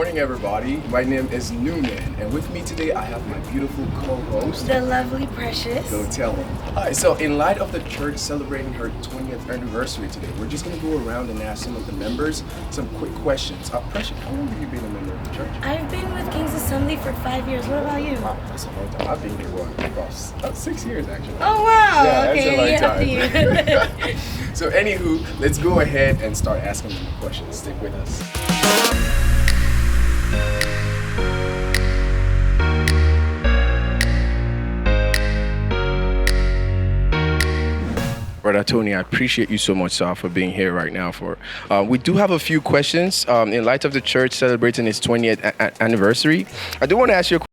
morning, everybody. My name is Newman, and with me today I have my beautiful co-host, the lovely Precious. Go tell him. Alright, so in light of the church celebrating her 20th anniversary today, we're just going to go around and ask some of the members some quick questions. Precious, how long have you been a member of the church? I've been with King's Assembly for 5 years. What about you? Wow, that's a long time. I've been here, about 6 years actually. Oh, wow. Yeah, okay, that's a long time. So anywho, let's go ahead and start asking them questions. Stick with us. Brother Tony, I appreciate you so much, sir, for being here right now. We do have a few questions in light of the church celebrating its 20th anniversary. I do want to ask you a question.